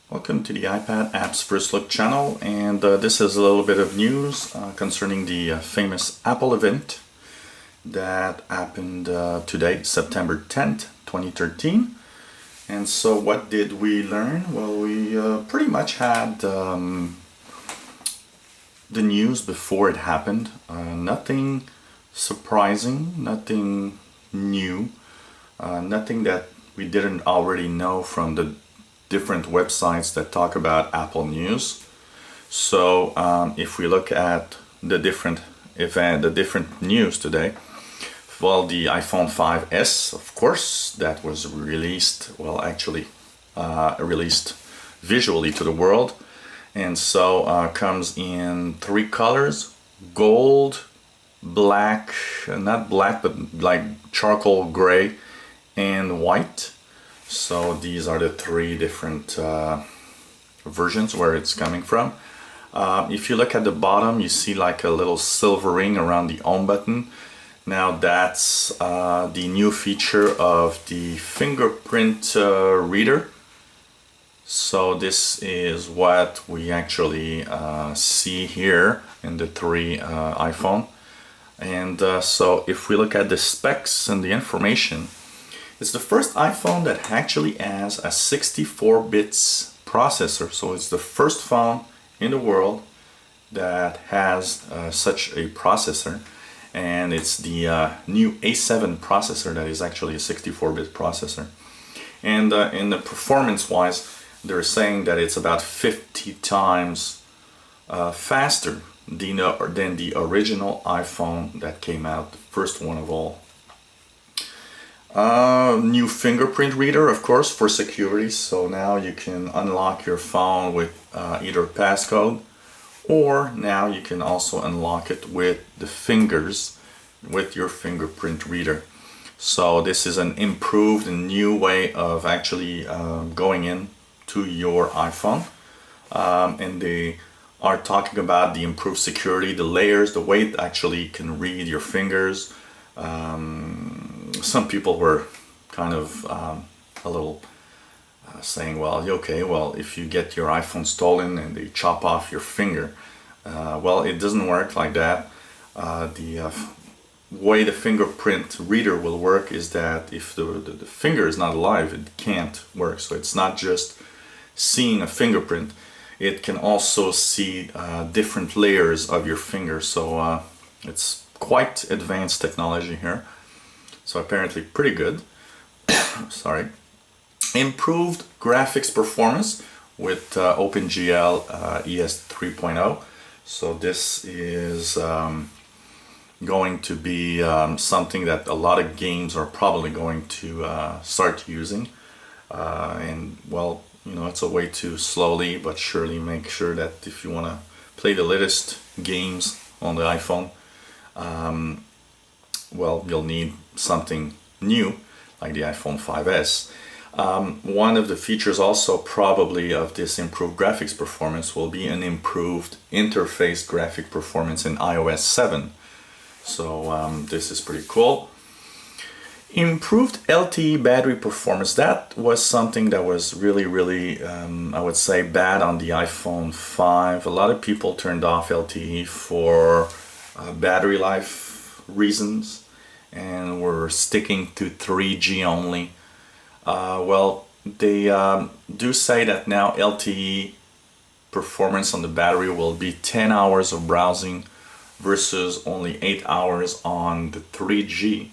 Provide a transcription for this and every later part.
Welcome to the iPad Apps First Look channel, and this is a little bit of news concerning the famous Apple event that happened today, September 10th, 2013. And so what did we learn? Well, we pretty much had the news before it happened. Nothing surprising, nothing new, nothing that we didn't already know from the different websites that talk about Apple news. So if we look at the different news today, well, the iPhone 5S, of course, that was released, released visually to the world, and so comes in three colors: gold, black, not black, but like charcoal gray, and white. So these are the three different versions where it's coming from. If you look at the bottom, you see like a little silver ring around the home button. Now that's the new feature of the fingerprint reader. So this is what we actually see here in the three iPhone. And so if we look at the specs and the information, it's the first iPhone that actually has a 64 bits processor. So it's the first phone in the world that has such a processor. And it's the new A7 processor that is actually a 64-bit processor. And in the performance-wise, they're saying that it's about 50 times faster than the original iPhone that came out, the first one of all. New fingerprint reader, of course, for security. So now you can unlock your phone with either passcode, or now you can also unlock it with the fingers with your fingerprint reader. So this is an improved and new way of actually going in to your iPhone. And they are talking about the improved security, the layers, the way it actually can read your fingers. Some people were kind of a little saying, well, okay, well, if you get your iPhone stolen and they chop off your finger, well, it doesn't work like that. The way the fingerprint reader will work is that if the finger is not alive, it can't work. So it's not just seeing a fingerprint, it can also see different layers of your finger. So it's quite advanced technology here. So apparently pretty good. Sorry. Improved graphics performance with OpenGL ES 3.0. So this is going to be something that a lot of games are probably going to start using. And well, you know, it's a way to slowly but surely make sure that if you want to play the latest games on the iPhone, well, you'll need something new like the iPhone 5S. One of the features also probably of this improved graphics performance will be an improved interface graphic performance in iOS 7. So this is pretty cool. Improved LTE battery performance. That was something that was really, I would say, bad on the iPhone 5. A lot of people turned off LTE for battery life reasons, and we're sticking to 3G only. Well, they do say that now LTE performance on the battery will be 10 hours of browsing versus only 8 hours on the 3G.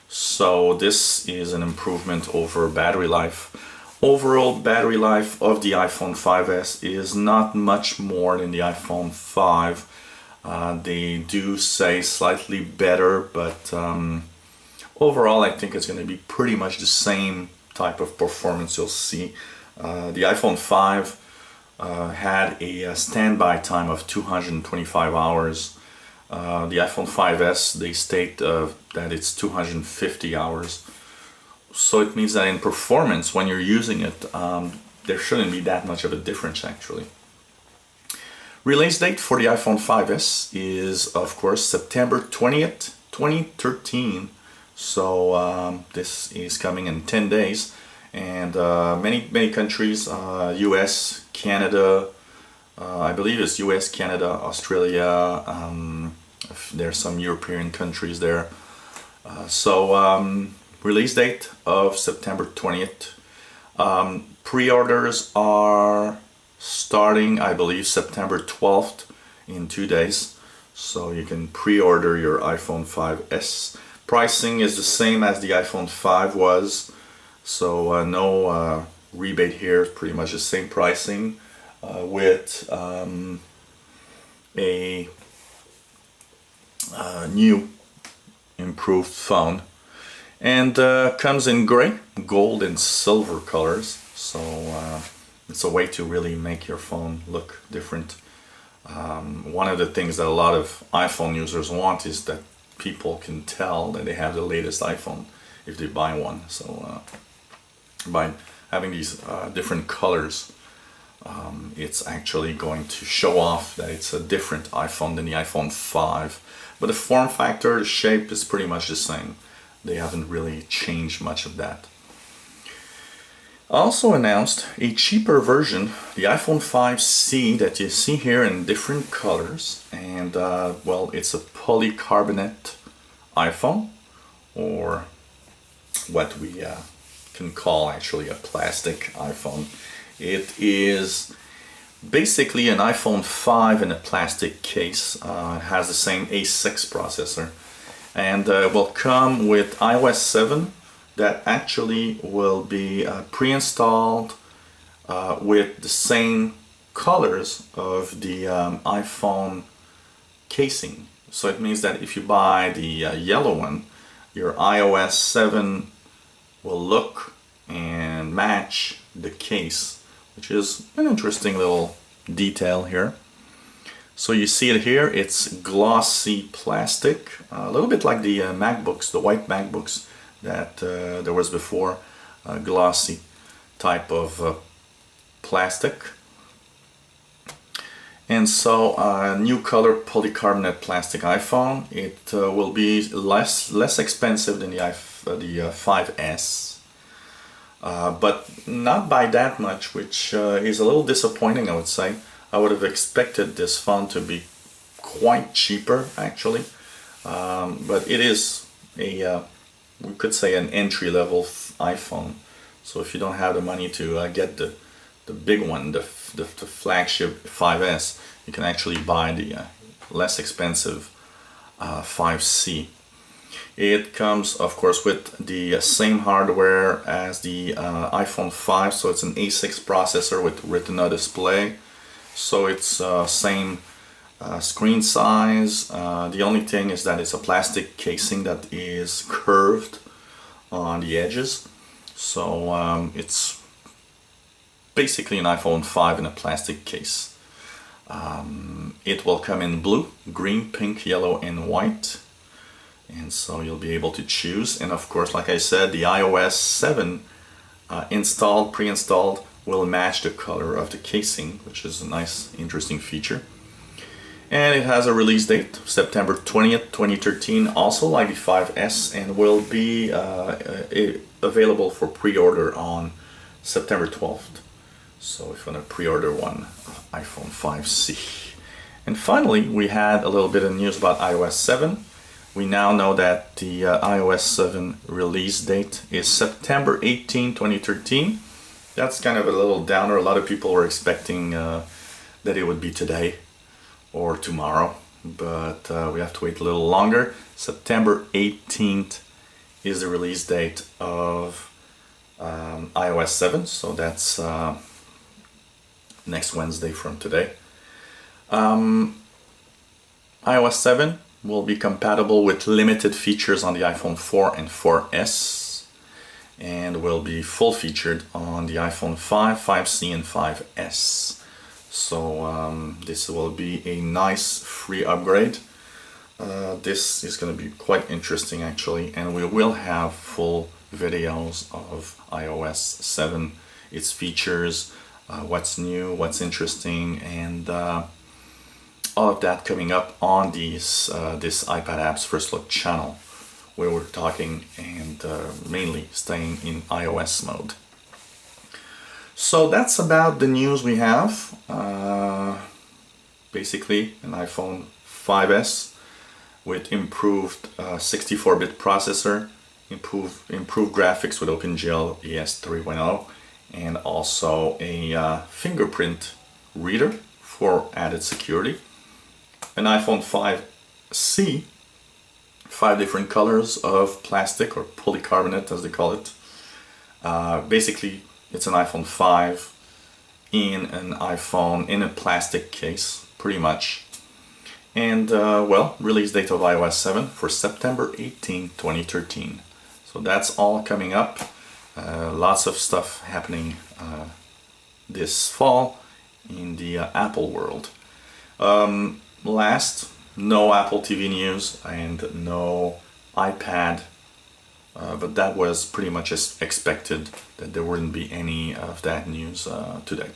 So this is an improvement over battery life. Overall battery life of the iPhone 5S is not much more than the iPhone 5. They do say slightly better, but overall I think it's going to be pretty much the same type of performance you'll see. The iPhone 5 had a standby time of 225 hours. The iPhone 5S, they state that it's 250 hours. So it means that in performance, when you're using it, there shouldn't be that much of a difference actually. Release date for the iPhone 5S is, of course, September 20th, 2013. So this is coming in 10 days. and many countries, US, Canada, I believe it's US, Canada, Australia, there's some European countries there. Release date of September 20th. Pre-orders are starting, I believe, September 12th in 2 days. So you can pre-order your iPhone 5S. Pricing is the same as the iPhone 5 was. So no rebate here, pretty much the same pricing with a new improved phone, and comes in gray, gold and silver colors, so it's a way to really make your phone look different. One of the things that a lot of iPhone users want is that people can tell that they have the latest iPhone if they buy one. So by having these different colors, it's actually going to show off that it's a different iPhone than the iPhone 5. But the form factor, the shape is pretty much the same. They haven't really changed much of that. Also announced a cheaper version, the iPhone 5C, that you see here in different colors. And well, it's a polycarbonate iPhone, or what we can call actually a plastic iPhone. It is basically an iPhone 5 in a plastic case. It has the same A6 processor, and will come with iOS 7 that actually will be pre-installed with the same colors of the iPhone casing. So it means that if you buy the yellow one, your iOS 7 will look and match the case, which is an interesting little detail here. So you see it here, it's glossy plastic, a little bit like the MacBooks, the white MacBooks that there was before, glossy type of plastic. And so new color polycarbonate plastic iPhone. It will be less expensive than the 5S. But not by that much, which is a little disappointing, I would say. I would have expected this phone to be quite cheaper, actually. But it is a, we could say, an entry-level iPhone. So if you don't have the money to get the big one, the flagship 5S, you can actually buy the less expensive 5C. It comes, of course, with the same hardware as the iPhone 5, so it's an A6 processor with Retina display. So it's same screen size. The only thing is that it's a plastic casing that is curved on the edges. So it's basically an iPhone 5 in a plastic case. It will come in blue, green, pink, yellow, and white. And so you'll be able to choose. And of course, like I said, the iOS 7 pre-installed, will match the color of the casing, which is a nice, interesting feature. And it has a release date, September 20th, 2013, also like the 5S, and will be available for pre-order on September 12th. So if you want to pre-order one, iPhone 5C. And finally, we had a little bit of news about iOS 7. We now know that the iOS 7 release date is September 18, 2013. That's kind of a little downer. A lot of people were expecting that it would be today or tomorrow, but we have to wait a little longer. September 18th is the release date of iOS 7, so that's next Wednesday from today. iOS 7 will be compatible with limited features on the iPhone 4 and 4S, and will be full featured on the iPhone 5, 5C, and 5S. So this will be a nice free upgrade. This is going to be quite interesting, actually, and we will have full videos of iOS 7, its features, what's new, what's interesting, and all of that coming up on this iPad Apps First Look channel, where we're talking and mainly staying in iOS mode. So that's about the news we have. Basically, an iPhone 5S with improved 64-bit processor, improved graphics with OpenGL ES 3.0, and also a fingerprint reader for added security. An iPhone 5C, 5 different colors of plastic or polycarbonate as they call it. Basically, it's an iPhone 5 in an iPhone in a plastic case, pretty much. And well, release date of iOS 7 for September 18, 2013. So that's all coming up. Lots of stuff happening this fall in the Apple world. Last, no Apple TV news and no iPad, but that was pretty much as expected that there wouldn't be any of that news today.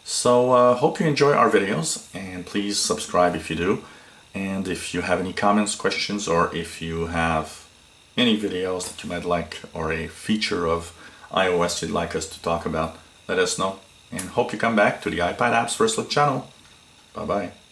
So hope you enjoy our videos, and please subscribe if you do. And if you have any comments, questions, or if you have any videos that you might like or a feature of iOS you'd like us to talk about, let us know. And hope you come back to the iPad Apps First Look channel. Bye bye.